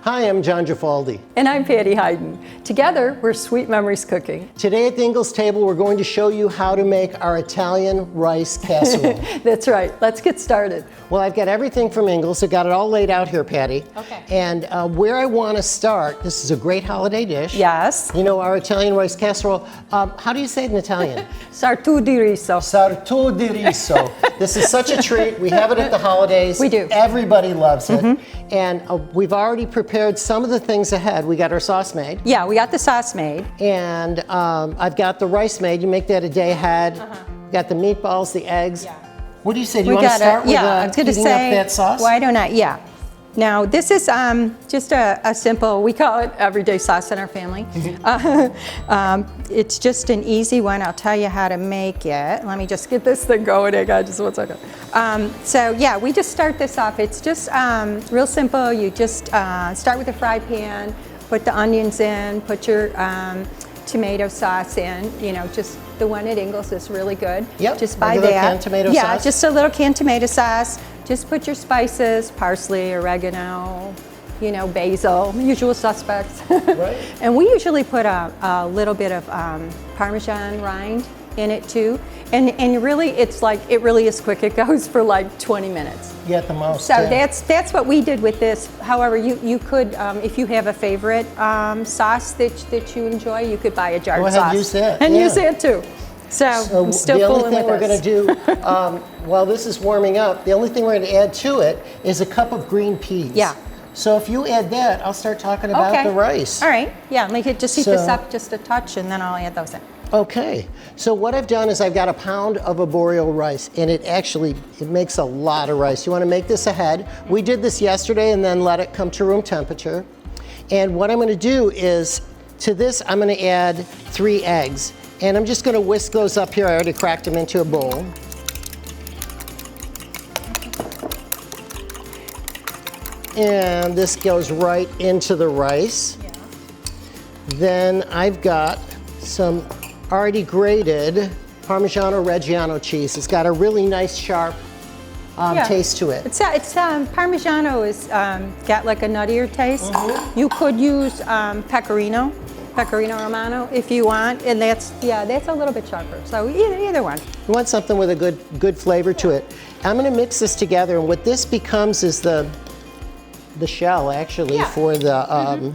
Hi, I'm John Gifaldi. And I'm Patty Hayden. Together, we're Sweet Memories Cooking. Today at the Ingles table, we're going to show you how to make our Italian rice casserole. That's right. Let's get started. Well, I've got everything from Ingles. I've got it all laid out here, Patty. Okay. And where I want to start, this is a great holiday dish. Yes. You know, our Italian rice casserole. How do you say it in Italian? Sartù di riso. Sartù di riso. This is such a treat. We have it at the holidays. We do. Everybody loves it. And we've already prepared some of the things ahead. We got our sauce made. Yeah, we got the sauce made. And I've got the rice made. You make that a day ahead. Got the meatballs, the eggs. Yeah. What do you say? Do you want to start with I was gonna heating say, up that sauce? why don't I? Yeah. Now, this is just a simple, we call it everyday sauce in our family. It's just an easy one. I'll tell you how to make it. Let me just get this thing going. Hang on just 1 second. So yeah, we just start this off. It's just real simple. You just start with a fry pan, put the onions in, put your tomato sauce in, you know, just the one at Ingles is really good. Yep, just buy regular that. canned tomato sauce. Yeah, just a little canned tomato sauce. Just put your spices, parsley, oregano, you know, basil, usual suspects. Right. And we usually put a little bit of Parmesan rind in it too. And really, it's like, it really is quick. It goes for like 20 minutes. Yeah, at the most. So yeah. that's what we did with this. However, you could, if you have a favorite sauce that you enjoy, you could buy a jarred sauce. Go ahead, use that. And yeah. use that too. So I'm still the only fooling thing with we're this. going to do while this is warming up, the only thing we're going to add to it is a cup of green peas. Yeah. So if you add that, I'll start talking about the rice. All right. Yeah, make it just heat this So- up just a touch, and then I'll add those in. Okay, so what I've done is I've got a pound of arborio rice, and it makes a lot of rice. You want to make this ahead. We did this yesterday and then let it come to room temperature. And what I'm going to do is, to this, I'm going to add 3 eggs. And I'm just going to whisk those up here. I already cracked them into a bowl. And this goes right into the rice. Yeah. Then I've got some already grated Parmigiano Reggiano cheese. It's got a really nice sharp taste to it. It's Parmigiano is got like a nuttier taste. You could use Pecorino Romano if you want, and that's a little bit sharper. So either one. You want something with a good flavor to it. I'm going to mix this together, and what this becomes is the shell actually for the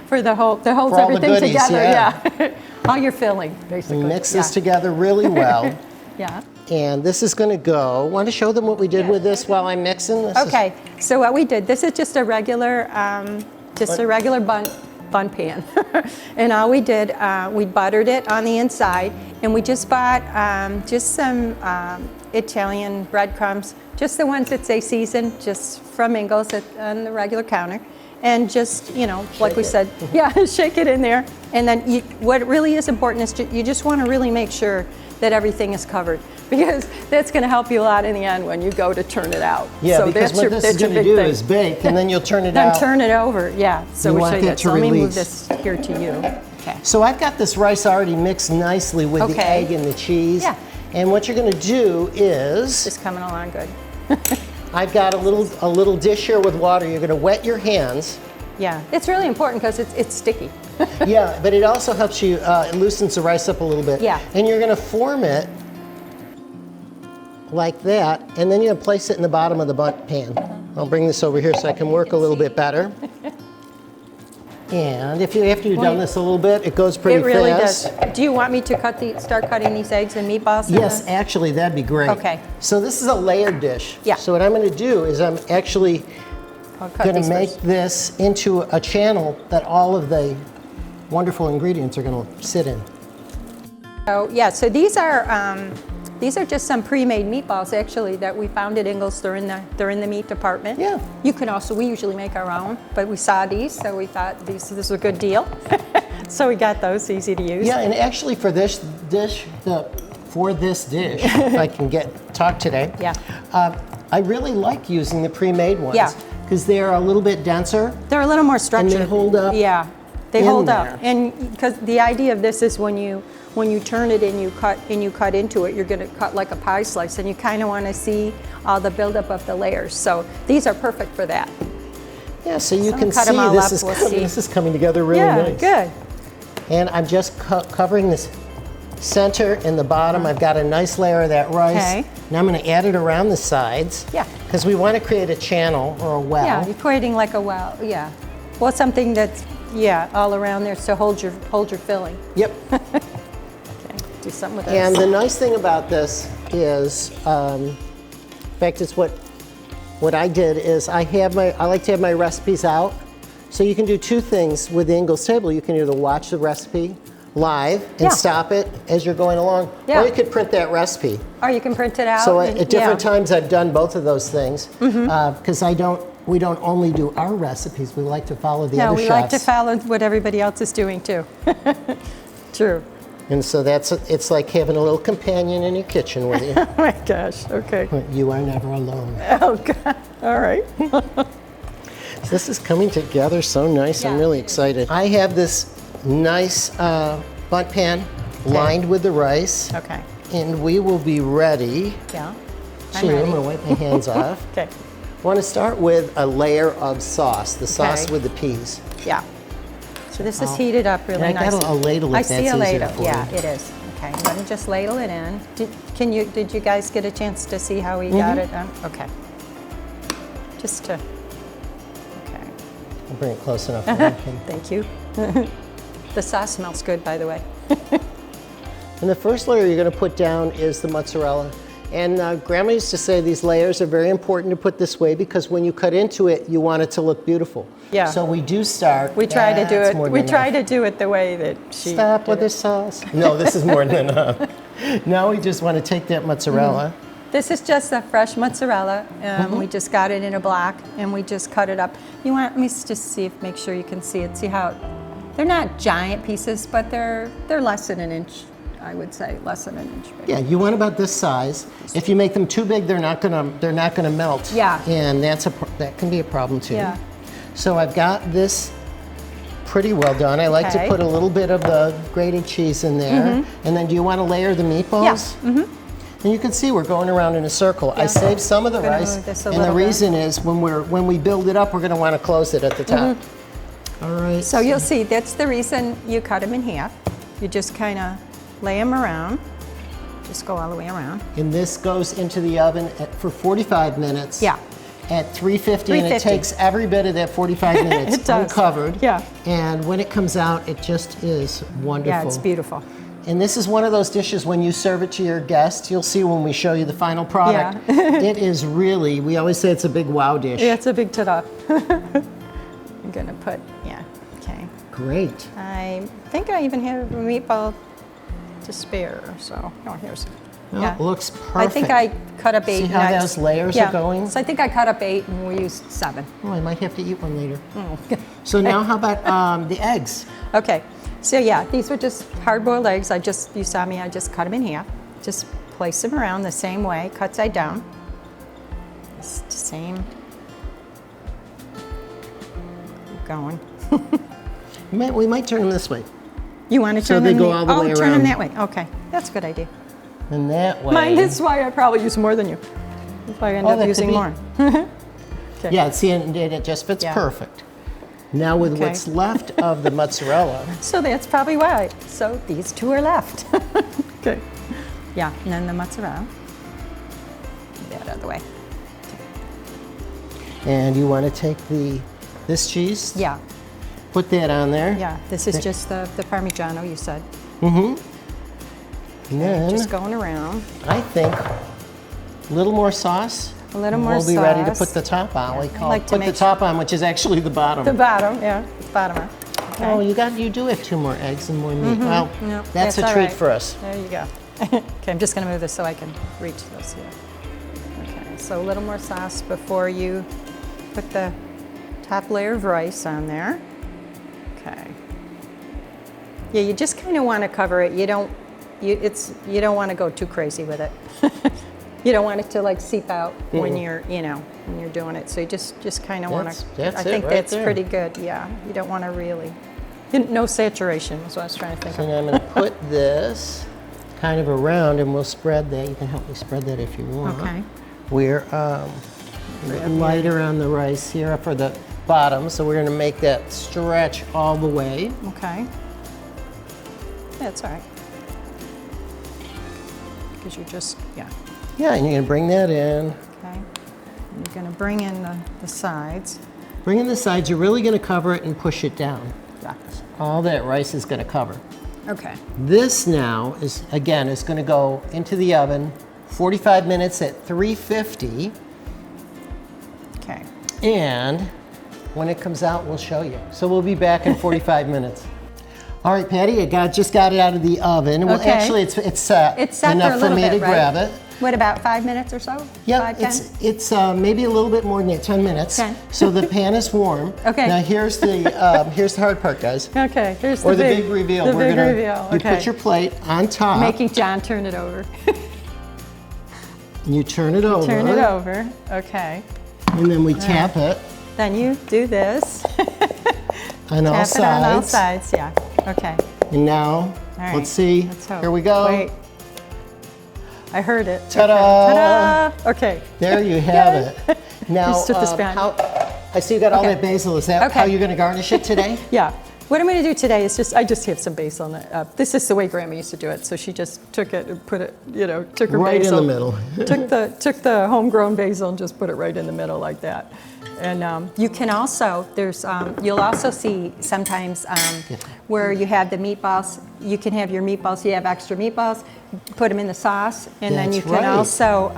for the whole that holds for all the everything goodies, together. yeah. All your filling, basically. Mix this together really well. Yeah. And this is going to go. Want to show them what we did with this while I'm mixing? This Okay. So what we did, this is just a regular bun pan. And all we did, we buttered it on the inside, and we just bought just some Italian breadcrumbs, just the ones that say seasoned, just from Ingles on the regular counter. And just, you know, like we said, shake it in there. And then what really is important is you just want to really make sure that everything is covered, because that's going to help you a lot in the end when you go to turn it out. Yeah, so because what this is going to do is bake, and then you'll turn it out. Then turn it over, yeah. So You we'll want show you it that. to So let me move release. this here to you. Okay. So I've got this rice already mixed nicely with the Okay. egg and the cheese. Yeah. And what you're going to do is, Just coming along good. I've got a little dish here with water. You're going to wet your hands. Yeah, it's really important because it's sticky. Yeah, but it also helps you, it loosens the rice up a little bit. Yeah. And you're going to form it like that, and then you're going to place it in the bottom of the bundt pan. I'll bring this over here so I can work a little bit better. And after you've done this a little bit, it goes pretty It really fast. does. Do you want me to start cutting these eggs and meatballs? Yes, actually, that'd be great. Okay. So this is a layered dish. Yeah. So what I'm going to do is I'm actually I'll cut going to these make first. this into a channel that all of the wonderful ingredients are going to sit in. So yeah, so these are just some pre-made meatballs actually that we found at Ingles. They're in the meat department. Yeah. You can also, we usually make our own, but we saw these, so we thought this was a good deal. So we got those, easy to use. Yeah, and actually for this dish, if I can talk today. Yeah. I really like using the pre-made ones. Yeah. Because they're a little bit denser. They're a little more structured. And they hold up. Yeah, they in hold there. up. And because the idea of this is when you turn it and you cut into it, you're going to cut like a pie slice, and you kind of want to see all the buildup of the layers. So these are perfect for that. Yeah, so you Some can cut see 'em all this up, is we'll coming, see. this is coming together really Yeah, nice. good. And I'm just covering this center and the bottom. I've got a nice layer of that rice. Okay. Now I'm going to add it around the sides. Yeah. Because we want to create a channel or a well. Yeah, you're creating like a well, yeah. Well, something that's, yeah, all around there, so hold your filling. Yep. Okay, do something with this. And the nice thing about this is, in fact, it's what I did is I like to have my recipes out. So you can do two things with the Ingles table. You can either watch the recipe live and Yeah. stop it as you're going along, Yeah. or you could print that recipe. Or you can print it out. So and- at different yeah. times I've done both of those things because we don't only do our recipes. We like to follow the No, other we chefs. like to follow what everybody else is doing too. True. And so it's like having a little companion in your kitchen with you. Oh my gosh, okay. You are never alone. Oh God, all right. This is coming together so nice. I'm Yeah. really excited. I have this nice bundt pan lined with the rice, Okay, and we will be ready yeah. to, I'm ready. I'm gonna wipe my hands off. Okay, Want to start with a layer of sauce, the sauce Okay. with the peas. yeah. So this is heated up really And I got nicely. a ladle if I that's see a easier ladle, for yeah, you. it is. Okay, I'm gonna just ladle it in. Did you guys get a chance to see how we got it done? Okay. Just to, okay. I'll bring it close enough. That you can- Thank you. The sauce smells good, by the way. And the first layer you're going to put down is the mozzarella. And Grandma used to say these layers are very important to put this way because when you cut into it, you want it to look beautiful. Yeah. So we do start. We try to do That's it. more We than try enough. to do it the way that she. Stop did with it. the sauce. No, this is more than enough. Now we just want to take that mozzarella. This is just a fresh mozzarella. We just got it in a block, and we just cut it up. You want? Let me just see if make sure you can see it. See how they're not giant pieces, but they're less than an inch. I would say less than an inch big. Yeah, you want about this size. If you make them too big, they're not gonna melt. Yeah. And that can be a problem too. Yeah. So I've got this pretty well done. I like to Okay. put a little bit of the grated cheese in there. And then do you want to layer the meatballs? Yeah. And you can see we're going around in a circle. I Yeah. saved some of the Gonna rice, move this a and the little bit. reason is when we build it up, we're going to want to close it at the top. All right. So you'll see that's the reason you cut them in half. You just kind of lay them around. Just go all the way around. And this goes into the oven for 45 minutes. Yeah. At 350, and it 350. takes every bit of that 45 minutes It does. uncovered. Yeah. And when it comes out, it just is wonderful. Yeah, it's beautiful. And this is one of those dishes when you serve it to your guests, you'll see when we show you the final product. It is really, we always say it's a big wow dish. Yeah, it's a big ta-da. I'm gonna put, yeah, okay. Great. I think I even have a meatball to spare, so, oh, here's, Well, yeah. it looks perfect. I think I cut up 8. See how and those layers are going? So I think I cut up 8 and we used 7. Oh, I might have to eat one later. Oh. So now how about the eggs? Okay, so yeah, these were just hard-boiled eggs. You saw me, I just cut them in half. Just place them around the same way, cut side down. It's the same. Keep going. We might turn them this way. You want to So turn they them? go all the way turn them around. that way. Okay, that's a good idea. And that way. Mine, that's why I probably use more than you. That's why I end Oh, up that could using be. more. Okay. Yeah, see, and it just fits Yeah. perfect. Now with Okay. what's left of the mozzarella, So that's probably why. So these 2 are left. Okay. Yeah, and then the mozzarella. Get that out of the way. and you want to take this cheese, Yeah, put that on there. yeah. This is just the Parmigiano you said. And then Just going around. I think a little more sauce. A little more We'll be ready to sauce. put the top on. Yeah, We I call like it to put the make top on, which is actually the bottom. The bottom, yeah, bottom one. Okay. Oh, you do have 2 more eggs and more meat. Well, No, that's a all treat right. for us. There you go. Okay, I'm just going to move this so I can reach this here. Okay, so a little more sauce before you put the top layer of rice on there. Okay. Yeah, you just kind of want to cover it. You don't want to go too crazy with it. You don't want it to like seep out when you're doing it. So you just kind of want to. That's I it think right that's there. pretty good. Yeah, you don't want to really. No saturation is what I was trying to think So of. now I'm going to put this kind of around, and we'll spread that. You can help me spread that if you want. Okay. We're lighter on the rice here for the bottom, so we're gonna make that stretch all the way. Okay. That's all right. Because you're just, yeah. Yeah, and you're gonna bring that in. Okay. And you're gonna bring in the sides. Bring in the sides, you're really gonna cover it and push it down. Yeah. All that rice is gonna cover. Okay. This now is, again, is gonna go into the oven, 45 minutes at 350. Okay. And when it comes out, we'll show you. So we'll be back in 45 minutes. All right, Patty, just got it out of the oven. Well, Okay. actually, it's set, It's set enough for a for little me bit, to right? grab it. What, about 5 minutes or so? Yeah, 5, 10? it's maybe a little bit more than that, 10 minutes. 10. So the pan is warm. Okay. Now here's the hard part, guys. Okay, here's Or the the big reveal. The We're big gonna, reveal. You Okay. put your plate on top. Making John turn it over. And you turn it over. Turn it over. Okay. And then we tap it Then you do this. on all Tap sides. it on all sides. Yeah. Okay. And now, All right. let's see. Let's hope. Here we go. Wait. I heard it. Ta-da! Okay. Ta-da! Okay. There you have Yay. it. Now, Just took the span. I see you got all Okay. that basil. Is that Okay. how you're going to garnish it today? Yeah. What I'm going to do today is I just have some basil in it. This is the way Grandma used to do it. So she just took it and put it, took her Right in basil. the middle. took the homegrown basil and just put it right in the middle like that. And you can also, you'll also see sometimes where you have the meatballs, you can have your meatballs, you have extra meatballs, put them in the sauce, and then you That's can right. also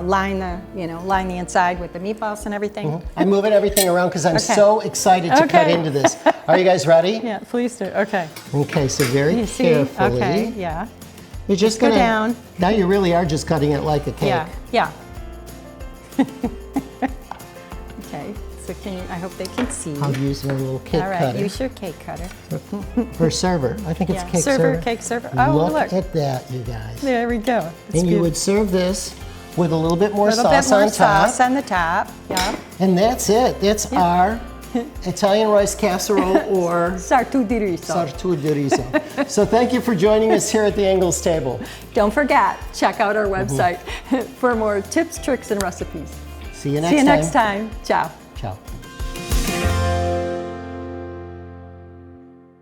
line the inside with the meatballs and everything. I'm moving everything around because I'm Okay. so excited to cut Okay. into this. Are you guys ready? Yeah, please do. Okay. Okay, so very You see? carefully. Okay, yeah. You're just Go gonna, down. Now you really are just cutting it like a cake. Yeah, yeah. Okay, so I hope they can see. I'll use my little cake All right, cutter. use your cake cutter. Or server. I think it's Yeah, cake server, server. cake server. Oh, look. at that, you guys. There we go. It's And you beautiful. would serve this with a little bit more A little sauce bit more on top. sauce on the top. Yeah. And that's it. That's our Italian rice casserole or Sartu di riso. sartu di riso. So thank you for joining us here at the Ingles table. Don't forget, check out our website for more tips, tricks, and recipes. See you next See you time. next time. Ciao.